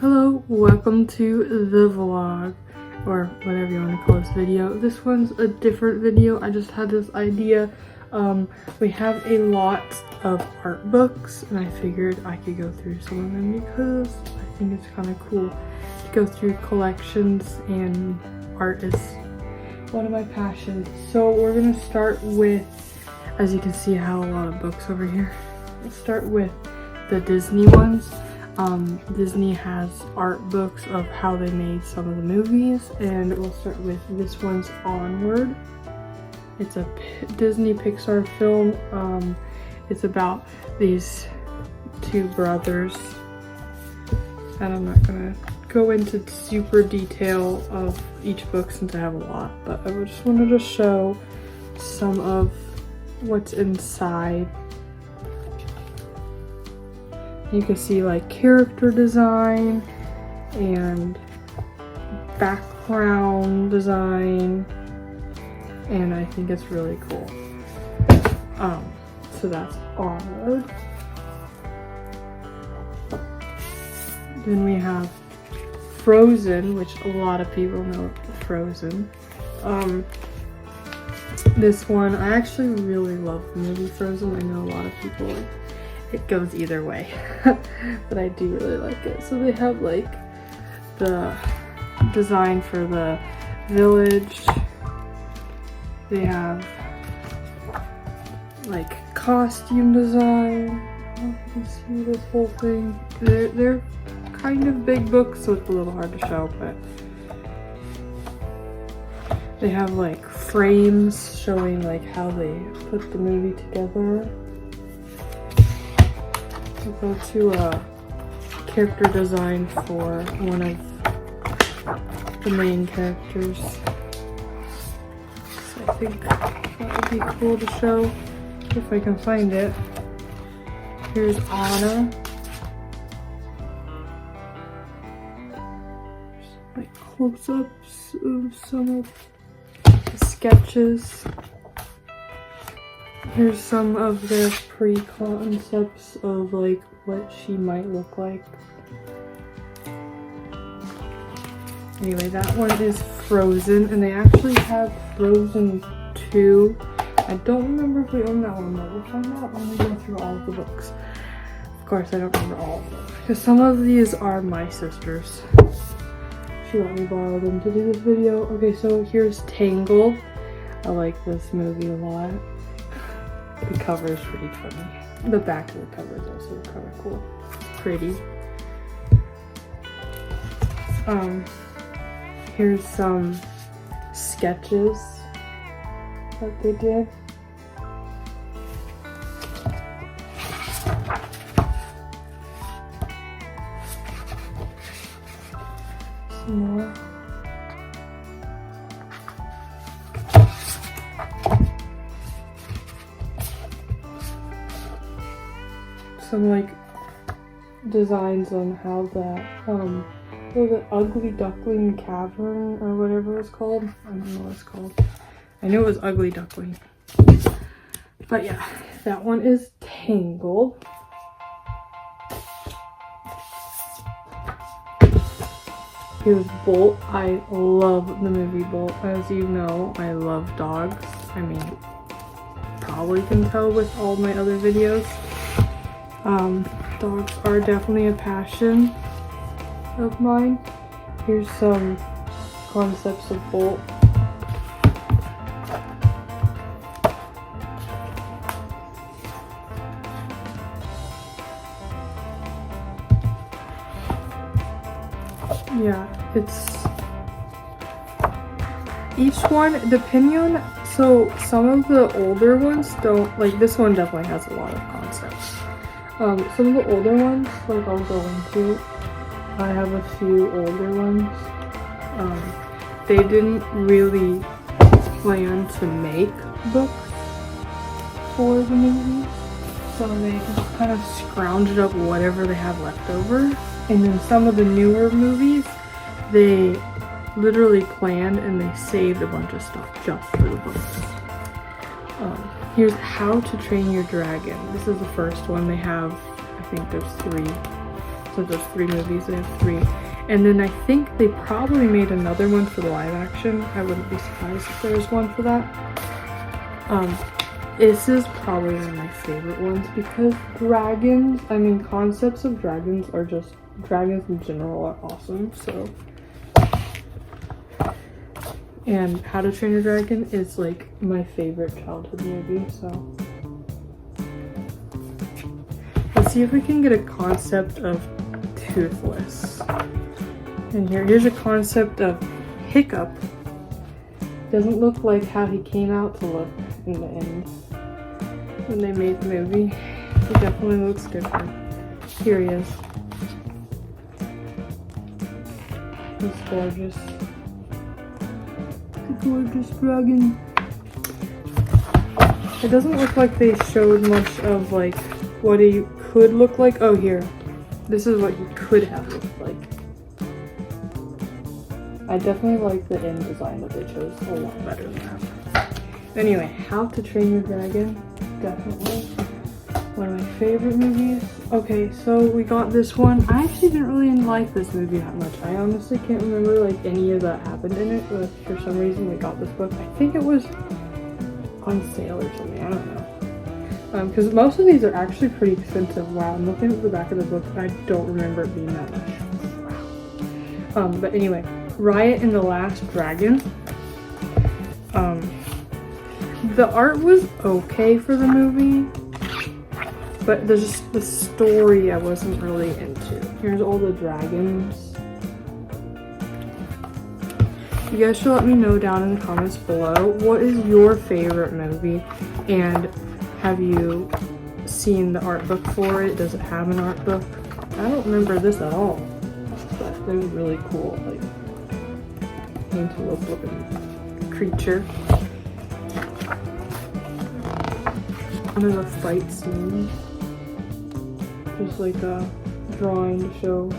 Hello, welcome to the vlog, or whatever you want to call this video. This one's a different video. I just had this idea. We have a lot of art books, and I figured I could go through some of them because I think it's kind of cool to go through collections, and art is one of my passions. So we're gonna start with, as you can see, I have a lot of books over here. Let's start with the Disney ones. Disney has art books of how they made some of the movies, and we'll start with this one's Onward. It's a Disney Pixar film. It's about these two brothers, and I'm not gonna go into super detail of each book since I have a lot, but I just wanted to show some of what's inside. You can see like character design and background design, and I think it's really cool. So that's Onward. Then we have Frozen, which a lot of people know Frozen. This one, I actually really love the movie Frozen. I know a lot of people it goes either way, but I do really like it. So they have like the design for the village. They have like costume design. I don't know if you can see this whole thing. They're kind of big books, so it's a little hard to show, but they have like frames showing like how they put the movie together. We'll go to a character design for one of the main characters. So I think that would be cool to show if I can find it. Here's Anna. Like close-ups of some of the sketches. Here's some of their pre-concepts of like what she might look like. Anyway, that one is Frozen, and they actually have Frozen 2. I don't remember if we own that one, but we'll find out when we go through all of the books. Of course, I don't remember all of them, because some of these are my sister's. She let me borrow them to do this video. Okay, so here's Tangled. I like this movie a lot. The cover is pretty funny. The back of the cover is also kind of cool. It's pretty. Here's some sketches that they did. Some more. Some like designs on how that the Ugly Duckling Cavern or whatever it's called. I don't know what it's called. I knew it was Ugly Duckling. But yeah, that one is Tangled. Here's Bolt. I love the movie Bolt. As you know, I love dogs. I mean, probably can tell with all my other videos. Dogs are definitely a passion of mine. Here's some concepts of Bolt. Yeah, it's each one depending on, so some of the older ones don't, like this one definitely has a lot of concepts. Some of the older ones, like I'll go into, I have a few older ones. They didn't really plan to make books for the movie, so they just kind of scrounged up whatever they have left over. And then some of the newer movies, they literally planned and they saved a bunch of stuff just for the books. Here's How to Train Your Dragon. This is the first one. They have, I think there's 3. since there's 3 movies, they have 3. And then I think they probably made another one for the live action. I wouldn't be surprised if there was one for that. This is probably one of my favorite ones because dragons, I mean, concepts of dragons are just, dragons in general are awesome, so. And How to Train Your Dragon is like my favorite childhood movie, so. Let's see if we can get a concept of Toothless. And here's a concept of Hiccup. Doesn't look like how he came out to look in the end when they made the movie. He definitely looks different. Here he is. He's gorgeous. A gorgeous dragon. It doesn't look like they showed much of like what he could look like. Oh, here. This is what he could have looked like. I definitely like the end design that they chose a lot better than that. Anyway, How to Train Your Dragon, definitely one of my favorite movies. Okay, so we got this one. I actually didn't really like this movie that much. I honestly can't remember like any of that happened in it, but for some reason we got this book. I think it was on sale or something, I don't know. Because most of these are actually pretty expensive. Wow, I'm looking at the back of the book and I don't remember it being that much. Wow. But anyway, Raya and the Last Dragon. The art was okay for the movie, but there's just the story I wasn't really into. Here's all the dragons. You guys should let me know down in the comments below, what is your favorite movie, and have you seen the art book for it? Does it have an art book? I don't remember this at all, but it was really cool. Like, antelope looking creature. One of the fight scenes. Just like a drawing to show.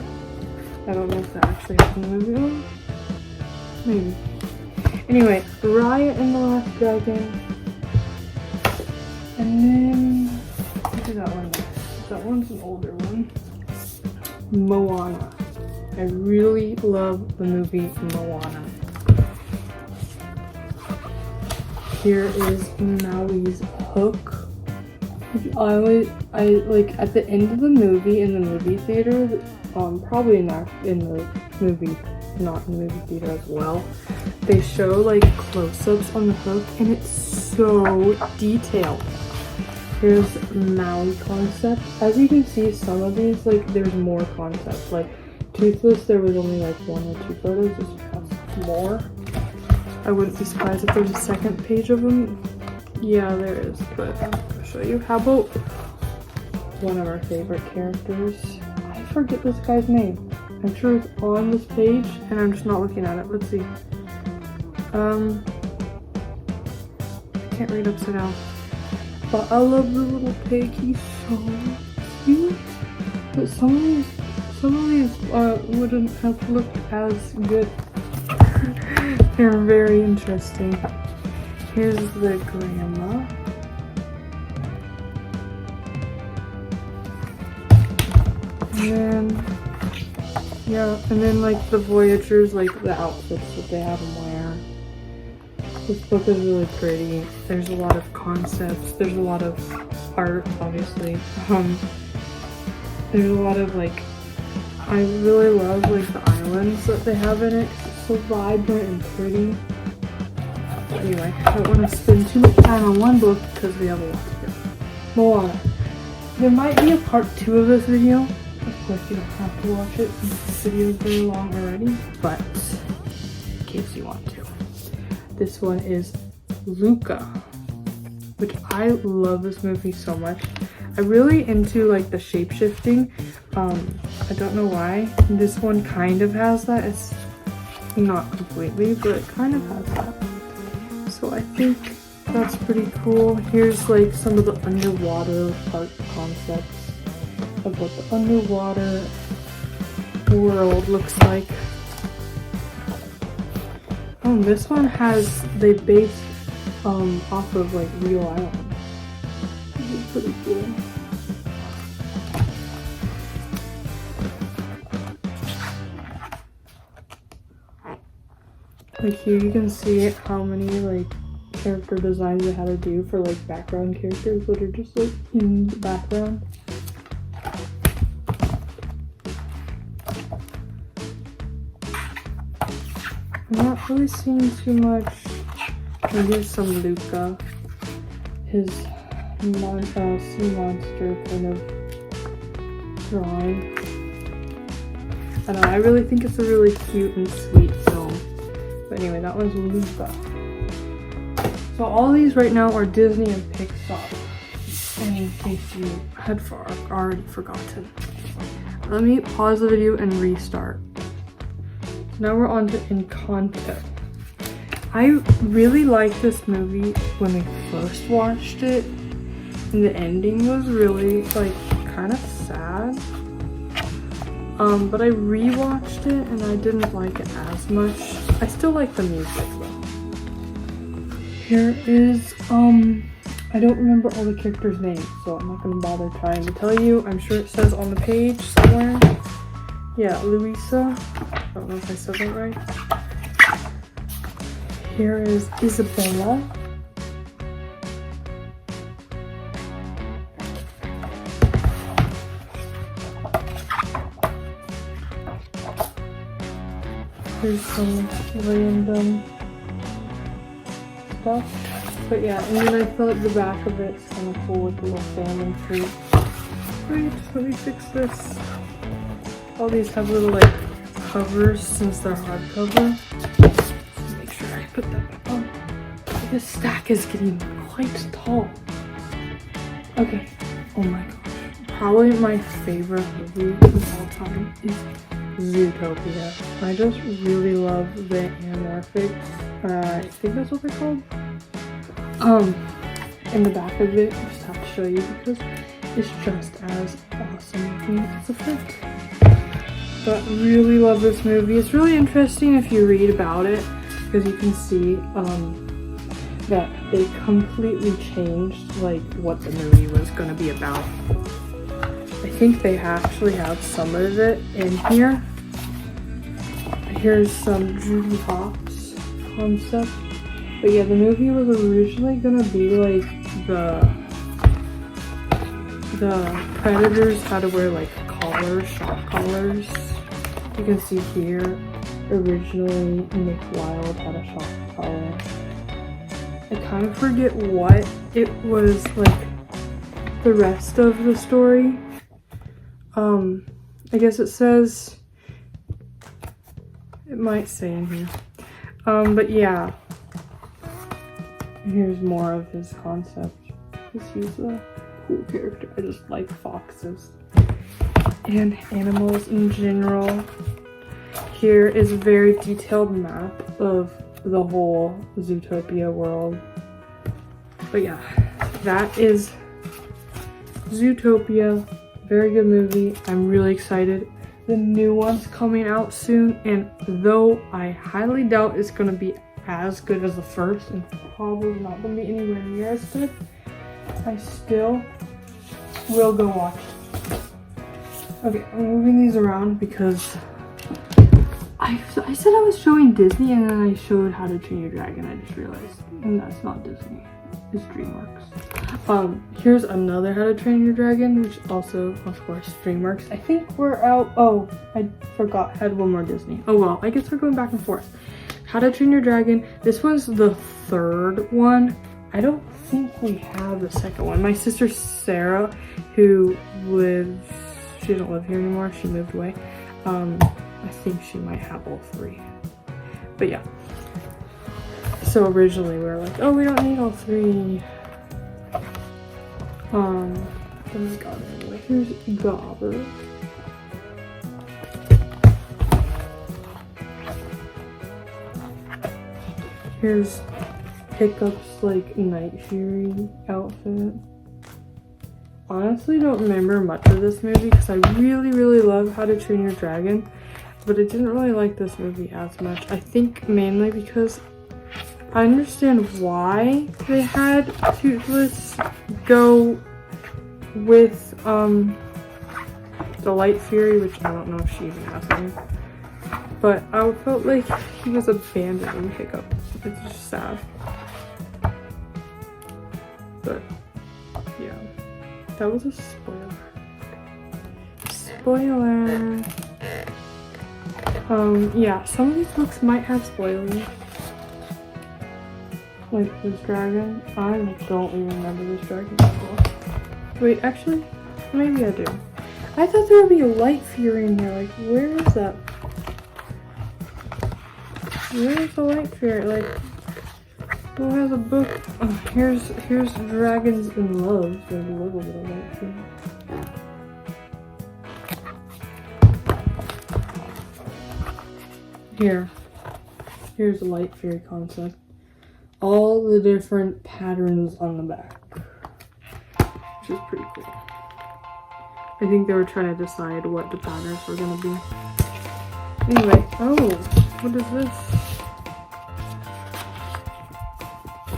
I don't know if that actually happened in the movie. Oh, maybe. Anyway, Raya and the Last Dragon. And then, what is that one? That one's an older one. Moana. I really love the movie Moana. Here is Maui's hook. I like at the end of the movie in the movie theater, probably not in the movie, not in the movie theater as well. They show like close-ups on the hook, and it's so detailed. Here's Maui concept. As you can see, some of these like there's more concepts. Like Toothless, there was only like 1 or 2 photos. This has more. I wouldn't be surprised if there's a second page of them. Yeah, there is, but I'll show you. How about one of our favorite characters? I forget this guy's name. I'm sure it's on this page, and I'm just not looking at it. Let's see. I can't read upside down. But I love the little pig. He's so cute. But some of these wouldn't have looked as good. They're very interesting. Here's the grandma. And then, yeah, and then like the Voyagers, like the outfits that they have them wear. This book is really pretty. There's a lot of concepts. There's a lot of art, obviously. There's a lot of like, I really love like the islands that they have in it. It's so vibrant and pretty. Anyway, I don't want to spend too much time on one book because we have a lot to go. Moana. There might be a part 2 of this video. Of course, you don't have to watch it since this video is very long already, but in case you want to. This one is Luca, which I love this movie so much. I'm really into like the shape-shifting. I don't know why. This one kind of has that. It's not completely, but it kind of has that. So I think that's pretty cool. Here's like some of the underwater art concepts of what the underwater world looks like. Oh, this one has, they based off of like real islands. This is pretty cool. Like here you can see how many like character designs they had to do for like background characters that are just like in the background. I'm not really seeing too much. Here's some Luca, his sea monster kind of drawing. I don't know, I really think it's a really cute and sweet film. But anyway, that one's Luca. So all these right now are Disney and Pixar, in case you had already forgotten. Let me pause the video and restart. Now we're on to Encanto. I really liked this movie when I first watched it, and the ending was really like kind of sad. But I rewatched it and I didn't like it as much. I still like the music though. Here is I don't remember all the characters' names, so I'm not gonna bother trying to tell you. I'm sure it says on the page somewhere. Yeah, Luisa. I don't know if I said that right. Here is Isabella. Here's some random stuff. But yeah, and then I thought the back of it's kind of cool with the little family tree. Wait, let me fix this. All these have little like covers since they're hardcover. So make sure I put that back on. This stack is getting quite tall. Okay. Oh my gosh. Probably my favorite movie of all time is Zootopia. I just really love the Anamorphics. I think that's what they're called. In the back of it, I just have to show you because it's just as awesome as a fit. But really love this movie. It's really interesting if you read about it because you can see that they completely changed like what the movie was going to be about. I think they actually have some of it in here. Here's some Judy Hopps concept. But yeah, the movie was originally gonna be like the predators had to wear like collars, shock collars. You can see here, originally Nick Wilde had a shock collar. I kind of forget what it was like the rest of the story. I guess it says, it might say in here. But yeah. Here's more of his concept. He's a cool character. I just like foxes and animals in general. Here is a very detailed map of the whole Zootopia world. But yeah, that is Zootopia. Very good movie. I'm really excited. The new one's coming out soon, and though I highly doubt it's gonna be as good as the first and probably not gonna be anywhere near as good, I still will go watch it. Okay, I'm moving these around because I said I was showing Disney and then I showed How to Train Your Dragon. I just realized, and that's not Disney, it's DreamWorks. Here's another How to Train Your Dragon, which also, of course, DreamWorks. I think we're out. Oh, I forgot, had one more Disney. Oh well, I guess we're going back and forth. How to Train Your Dragon. This one's the third one. I don't think we have the second one. My sister Sarah, who lives, she doesn't live here anymore, she moved away. I think she might have all three. But yeah. So originally we were like, oh, we don't need all three. Oh my god, anyway, here's Gobber. Here's Hiccup's like Night Fury outfit. Honestly don't remember much of this movie because I really love How to Train Your Dragon, but I didn't really like this movie as much. I think mainly because I understand why they had Toothless go with the Light Fury, which I don't know if she even has one. but I felt like he was abandoned in pickup. It's just sad. But yeah, that was a spoiler. Spoiler. Yeah, some of these books might have spoilers. Like this dragon. I don't even remember this dragon before. Wait, actually, maybe I do. I thought there would be a light fury in here. Like, where is that? Where's the light fury? Like, who has a book? Oh, here's Dragons in Love. There's a little bit of light fury. Here's the light fury concept. All the different patterns on the back, which is pretty cool. I think they were trying to decide what the patterns were gonna be. Anyway, oh, what is this?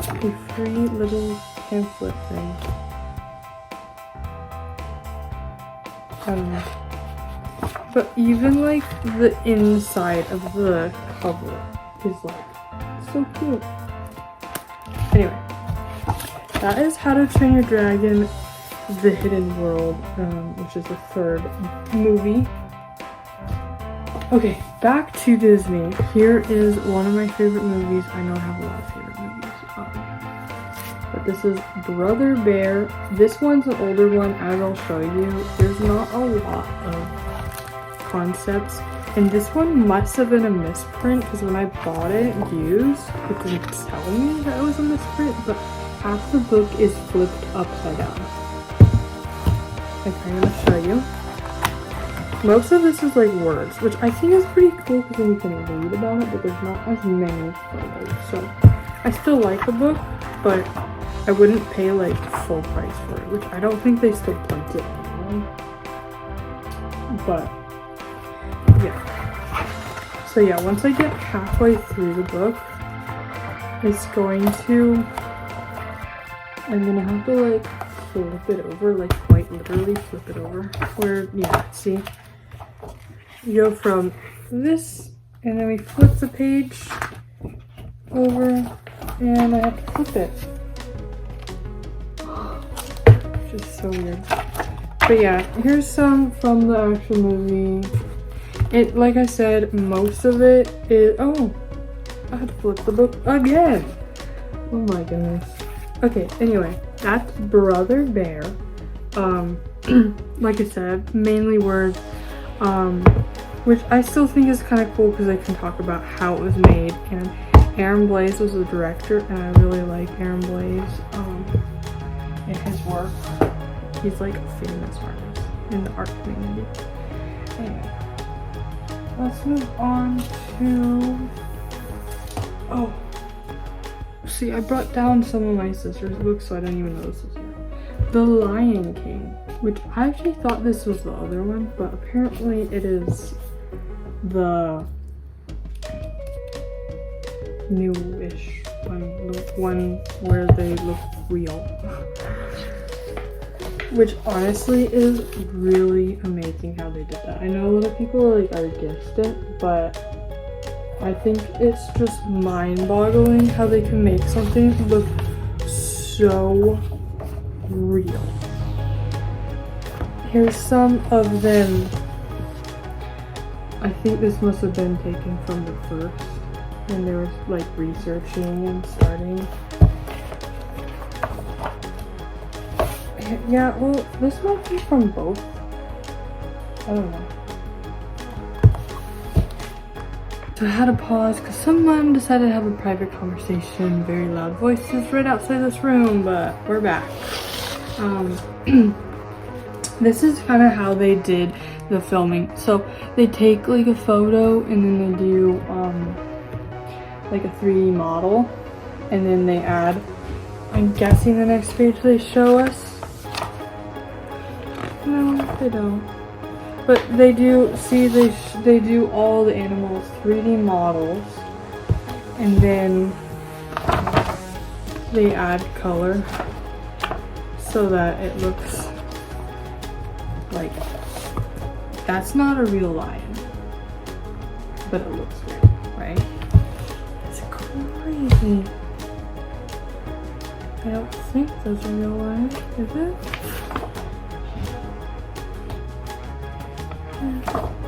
A free little pamphlet thing. I don't know. But even like the inside of the cover is like so cute. Anyway, that is How to Train Your Dragon: The Hidden World, which is the third movie. Okay, back to Disney. Here is one of my favorite movies. I know I have a lot of favorite movies, but this is Brother Bear. This one's an older one, as I'll show you. There's not a lot of concepts, and this one must have been a misprint because when I bought it used, it didn't tell me that it was a misprint, but half the book is flipped upside down. Okay, I'm gonna show you. Most of this is like words, which I think is pretty cool because then you can read about it, but there's not as many photos. So I still like the book, but I wouldn't pay like full price for it, which I don't think they still print it anyway. But yeah. So yeah, once I get halfway through the book, I'm gonna have to like flip it over, like quite literally flip it over. Where, yeah, see? You go from this, and then we flip the page over, and I have to flip it. Which is so weird. But yeah, here's some from the actual movie. It, like I said, most of it is, oh, I had to flip the book again. Oh my goodness. Okay, anyway, that's Brother Bear. Like I said, mainly words, which I still think is kind of cool because I can talk about how it was made. And Aaron Blaise was the director, and I really like Aaron Blaise and his work. He's like a famous artist in the art community. Anyway, let's move on to, oh, see, I brought down some of my sister's books, so I didn't even know this was here. The Lion King, which I actually thought this was the other one, but apparently it is the newish one, the one where they look real. Which honestly is really amazing how they did that. I know a lot of people are against it, but I think it's just mind-boggling how they can make something look so real. Here's some of them. I think this must have been taken from the first, and they were like researching and starting. Yeah, well, this might be from both. I don't know. So I had to pause because someone decided to have a private conversation, very loud voices right outside this room, but we're back. This is kind of how they did the filming. So they take like a photo and then they do like a 3D model, and then they add, I'm guessing the next page they show us. No, they don't. But they do, see, they do all the animals 3D models, and then they add color so that it looks like that's not a real lion. but it looks real, right? It's crazy. I don't think those are real lions, is it?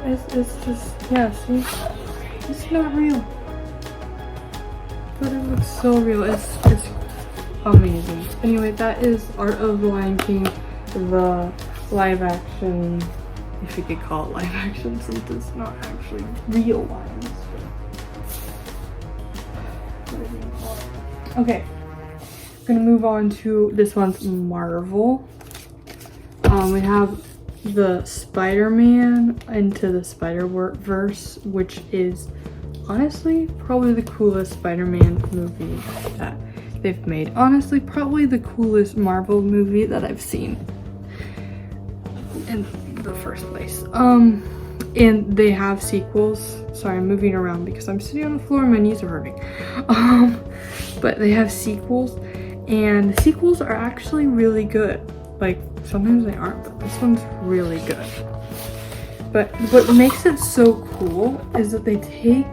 It's just, yeah, see? It's not real. But it looks so real. It's amazing. Anyway, that is Art of the Lion King, the live action, if you could call it live action since it's not actually real lions. Okay, I'm gonna move on to this one's Marvel. We have the Spider-Man Into the Spider-Verse, which is honestly probably the coolest Spider-Man movie that they've made. Honestly, probably the coolest Marvel movie that I've seen in the first place. And they have sequels. Sorry, I'm moving around because I'm sitting on the floor and my knees are hurting. But they have sequels, and the sequels are actually really good. Like, sometimes they aren't, but this one's really good. But what makes it so cool is that they take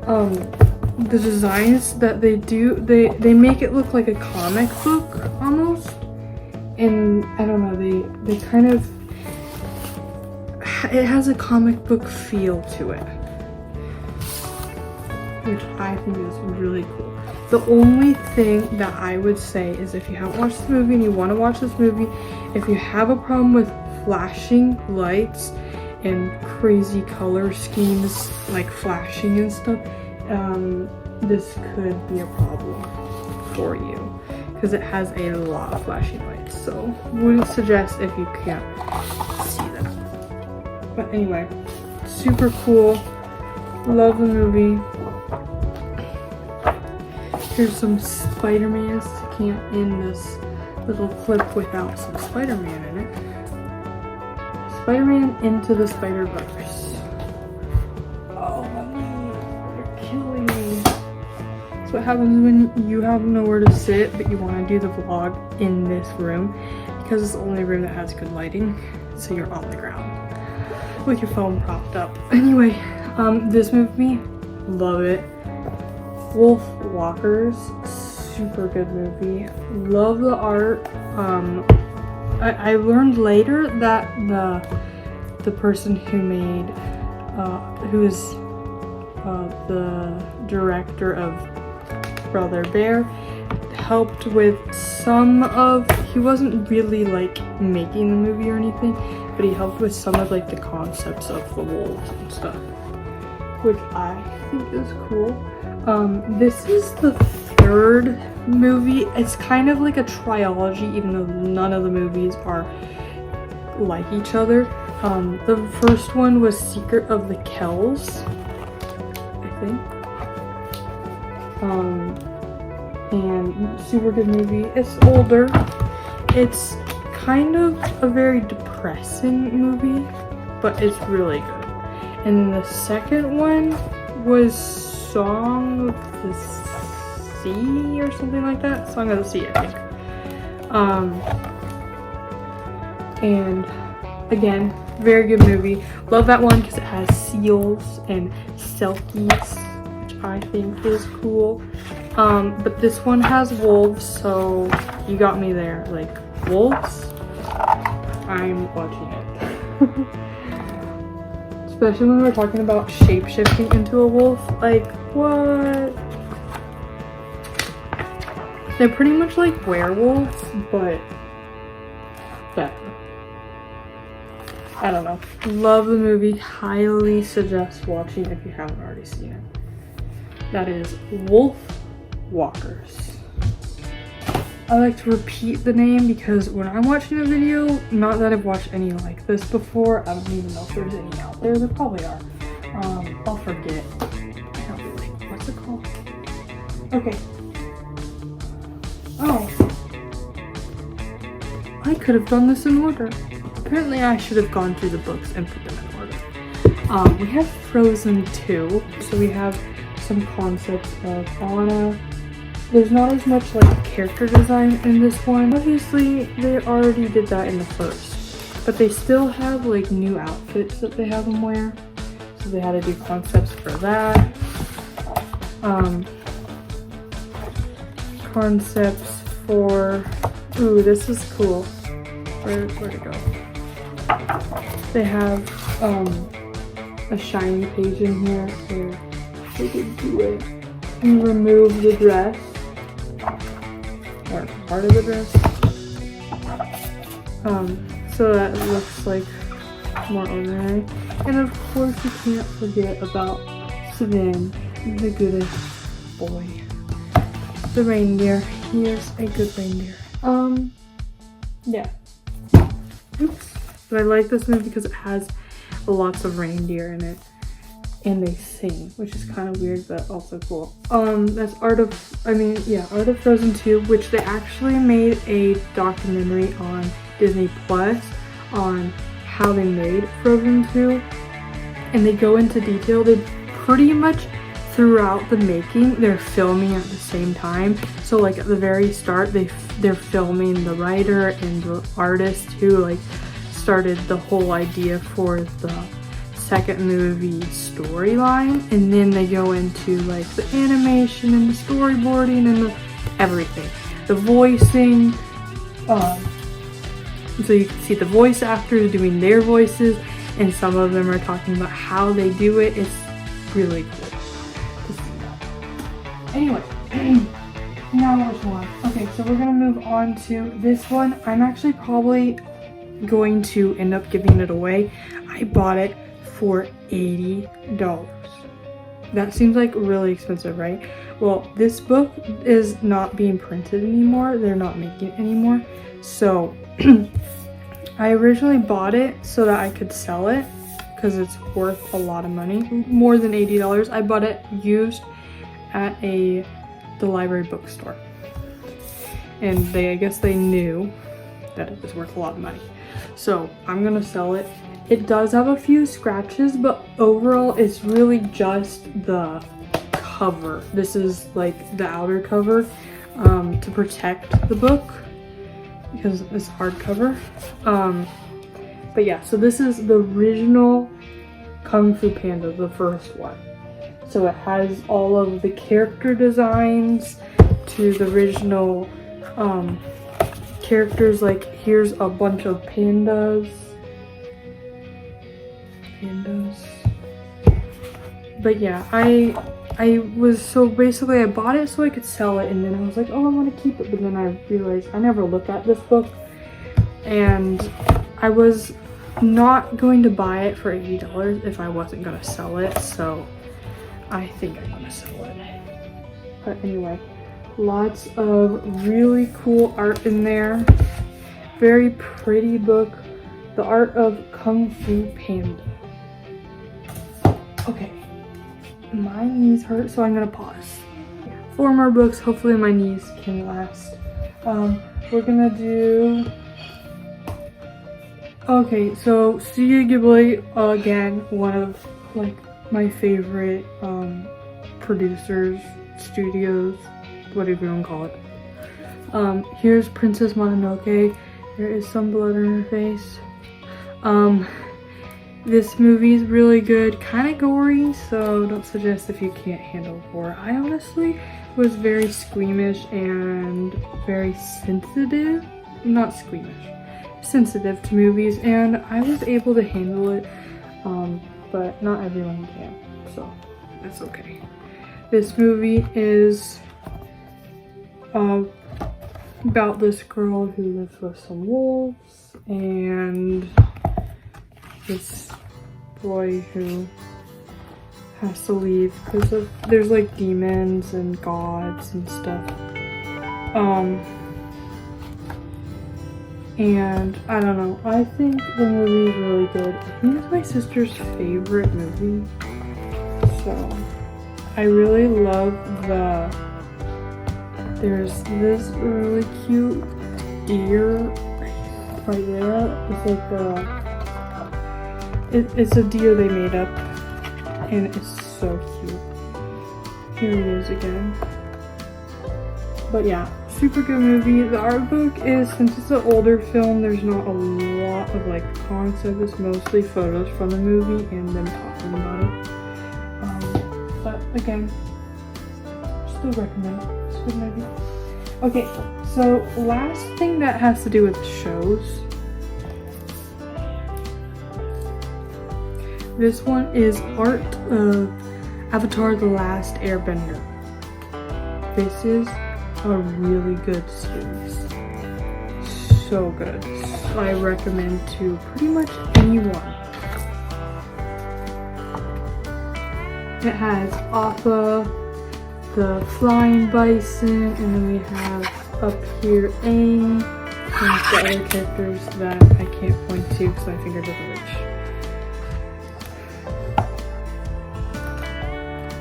the designs that they do, they make it look like a comic book almost. And I don't know, they kind of, it has a comic book feel to it, which I think is really cool. The only thing that I would say is if you haven't watched this movie and you want to watch this movie, if you have a problem with flashing lights and crazy color schemes like flashing and stuff, this could be a problem for you because it has a lot of flashing lights. So wouldn't suggest if you can't see that. But anyway, super cool. Love the movie. Here's some Spider-Man. I can't end this little clip without some Spider-Man in it. Spider-Man Into the Spider-Verse. Oh, you're killing me. So what happens when you have nowhere to sit, but you want to do the vlog in this room, because it's the only room that has good lighting, so you're on the ground with your phone propped up. Anyway, this movie, love it. Wolf Walkers, super good movie. Love the art. I learned later that the person who made, who's the director of Brother Bear, helped with some of, he wasn't really like making the movie or anything, but he helped with some of like the concepts of the wolves and stuff, which I think is cool. This is the third movie. It's kind of like a trilogy, even though none of the movies are like each other. The first one was Secret of the Kells, I think. And super good movie. It's older. It's kind of a very depressing movie, but it's really good. And the second one was Song of the Sea or something like that. Song of the Sea, I think. And again, very good movie. Love that one because it has seals and selkies, which I think is cool. But this one has wolves, so you got me there. Like, wolves, I'm watching it. Especially when we're talking about shape-shifting into a wolf. Like, what? They're pretty much like werewolves, but better. I don't know. Love the movie. Highly suggest watching if you haven't already seen it. That is Wolf Walkers. I like to repeat the name because when I'm watching a video, not that I've watched any like this before, I don't even know if there's any out there. There probably are. I'll forget. I don't really. What's it called? Okay. Oh. I could have done this in order. Apparently I should have gone through the books and put them in order. We have Frozen 2. So we have some concepts of Anna. There's not as much like character design in this one. Obviously, they already did that in the first, but they still have like new outfits that they have them wear. So they had to do concepts for that. Concepts for, ooh, this is cool. Where'd it go? They have a shiny page in here where they could do it and remove the dress, or part of the dress. So that looks like more ordinary. And of course you can't forget about Sven, the goodest boy. The reindeer. He is a good reindeer. Yeah. Oops. But I like this movie because it has lots of reindeer in it. And they sing, which is kind of weird, but also cool. That's Art of Frozen 2, which they actually made a documentary on Disney Plus on how they made Frozen 2. And they go into detail. They pretty much throughout the making, they're filming at the same time. So like at the very start, they're filming the writer and the artist who like started the whole idea for the second movie storyline, and then they go into like the animation and the storyboarding and everything, the voicing. So you can see the voice actors doing their voices, and some of them are talking about how they do it. It's really cool to see that. Anyway, now which one? Okay, so we're gonna move on to this one. I'm actually probably going to end up giving it away. I bought it for $80. That seems like really expensive, right? Well, this book is not being printed anymore. They're not making it anymore. So I originally bought it so that I could sell it because it's worth a lot of money, more than $80. I bought it used at the library bookstore. And I guess they knew that it was worth a lot of money. So I'm gonna sell it. It does have a few scratches, but overall it's really just the cover. This is like the outer cover to protect the book because it's hardcover. But yeah, so this is the original Kung Fu Panda, the first one. So it has all of the character designs to the original characters. Like here's a bunch of pandas. But yeah, I was, so basically I bought it so I could sell it, and then I was like, oh, I want to keep it, but then I realized I never looked at this book, and I was not going to buy it for $80 if I wasn't going to sell it, so I think I'm going to sell it. But anyway, lots of really cool art in there. Very pretty book. The Art of Kung Fu Panda. Okay, my knees hurt, so I'm gonna pause. Yeah. 4 more books, hopefully my knees can last. We're gonna do, okay, so Studio Ghibli, again, one of like my favorite producers, studios, whatever you want to call it. Here's Princess Mononoke. There is some blood on her face. This movie is really good, kind of gory, so don't suggest if you can't handle gore. I honestly was very squeamish and very sensitive, not squeamish, sensitive to movies, and I was able to handle it, but not everyone can, so that's okay. This movie is about this girl who lives with some wolves and this boy who has to leave because of there's like demons and gods and stuff. And I don't know, I think the movie is really good. I think it's my sister's favorite movie, so I really love there's this really cute deer right there. It's like it's a deer they made up, and it's so cute. Here he is again. But yeah, super good movie. The art book is, since it's an older film, there's not a lot of like concept. It's mostly photos from the movie and them talking about it. But again, still recommend. It's a good movie. Okay, so last thing that has to do with shows. This one is art of Avatar: The Last Airbender. This is a really good series. So good. I recommend to pretty much anyone. It has Appa, the flying bison, and then we have up here Aang, and the other characters that I can't point to because my fingers are rich.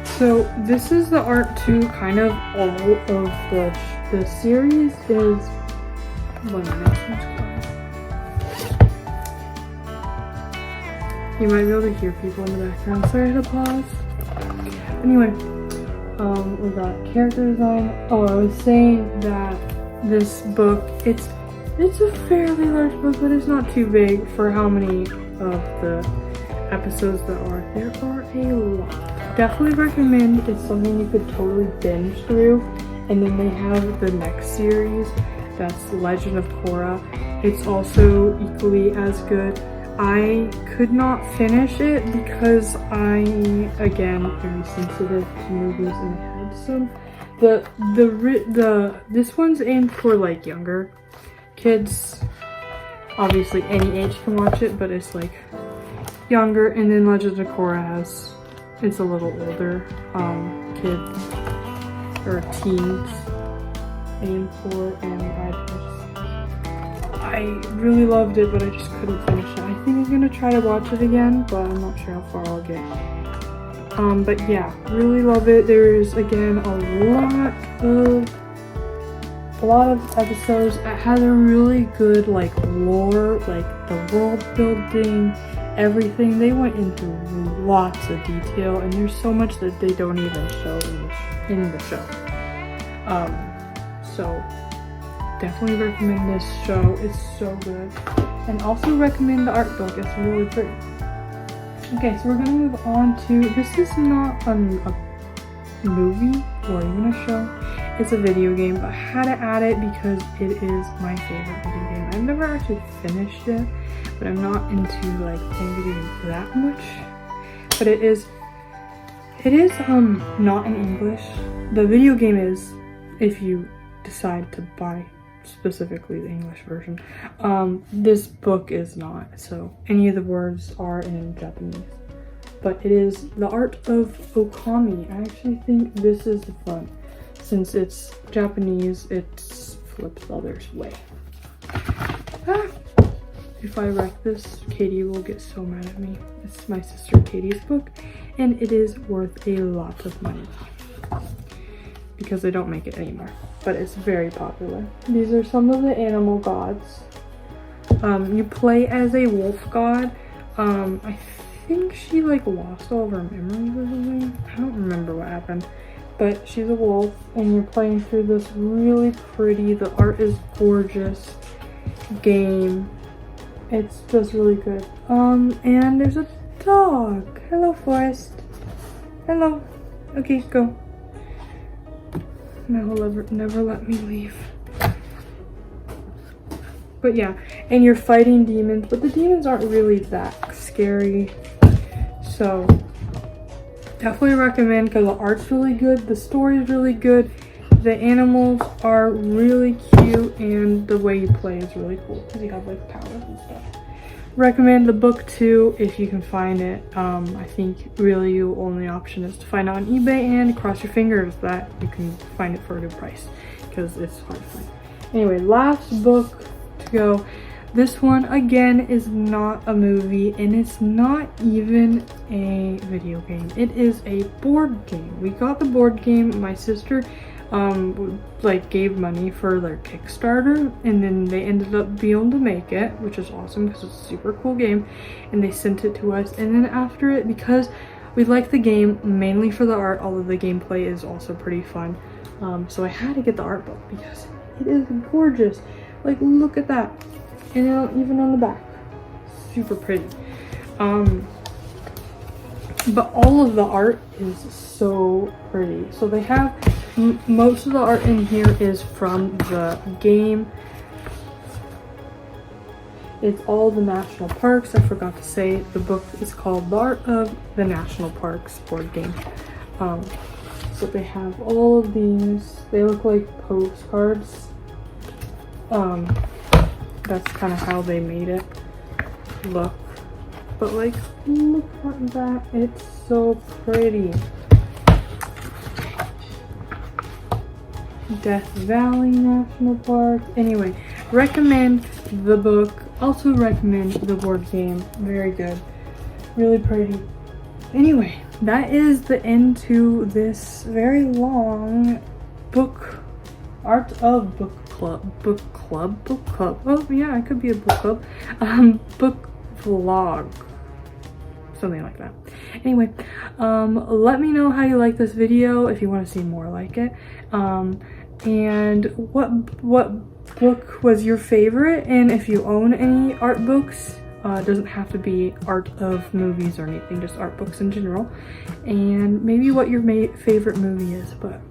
So this is the art to kind of all of the series is 1 minute. You might be able to hear people in the background. Sorry to pause. Anyway, we got characters on. Oh, I was saying that this book, it's a fairly large book, but it's not too big for how many of the episodes there are. There are a lot. Definitely recommend. It's something you could totally binge through. And then they have the next series, that's Legend of Korra. It's also equally as good. I could not finish it because I, again, very sensitive to movies and had some. This one's aimed for like younger kids. Obviously any age can watch it, but it's like younger. And then Legend of Korra it's a little older kids or teens aimed for, and I really loved it, but I just couldn't finish it. I think I'm gonna try to watch it again, but I'm not sure how far I'll get. But yeah, really love it. There's again a lot of episodes. It has a really good like lore, like the world building, everything. They went into lots of detail, and there's so much that they don't even show in the show. So definitely recommend this show. It's so good. And also recommend the art book. It's really pretty. Okay, so we're gonna move on to, this is not a movie or even a show. It's a video game, but I had to add it because it is my favorite video game. I've never actually finished it, but I'm not into like playing video games that much. But it is not in English. The video game is, if you decide to buy specifically the English version. This book is not, so any of the words are in Japanese. But it is The Art of Okami. I actually think this is the fun. Since it's Japanese, it flips the other's way. If I wreck this, Katie will get so mad at me. It's my sister Katie's book, and it is worth a lot of money because they don't make it anymore, but it's very popular. These are some of the animal gods. You play as a wolf god. I think she like lost all of her memories or something. I don't remember what happened, but she's a wolf, and you're playing through this really pretty, the art is gorgeous game. It's just really good. And there's a dog. Hello, Forrest. Hello. Okay, go. No, he'll never let me leave. But yeah, and you're fighting demons, but the demons aren't really that scary. So definitely recommend, because the art's really good, the story's really good, the animals are really cute, and the way you play is really cool because you have like powers and stuff. Recommend the book too if you can find it. I think really your only option is to find it on eBay and cross your fingers that you can find it for a good price because it's hard to find. Anyway, last book to go. This one again is not a movie, and it's not even a video game. It is a board game. We got the board game. My sister like gave money for their Kickstarter, and then they ended up being able to make it, which is awesome because it's a super cool game, and they sent it to us. And then after it, because we like the game mainly for the art, although the gameplay is also pretty fun, so I had to get the art book because It is gorgeous. Like, look at that. And even on the back, super pretty. But all of the art is so pretty. So they have most of the art in here is from the game. It's all the national parks. I forgot to say the book is called The Art of the National Parks board game. So they have all of these. They look like postcards. That's kind of how they made it look. But like, look at that. It's so pretty. Death Valley National Park. Anyway, recommend the book. Also recommend the board game. Very good. Really pretty. Anyway, that is the end to this very long book art of book club. Oh yeah, it could be a book club. Book vlog. Something like that. Anyway, let me know how you like this video, if you want to see more like it. And what book was your favorite, and if you own any art books. It doesn't have to be art of movies or anything, just art books in general. And maybe what your favorite movie is, but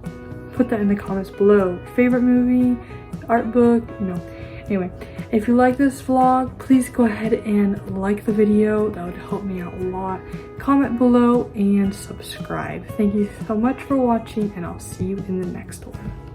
put that in the comments below. Favorite movie, art book, you know. Anyway, if you like this vlog, please go ahead and like the video. That would help me out a lot. Comment below and subscribe. Thank you so much for watching, and I'll see you in the next one.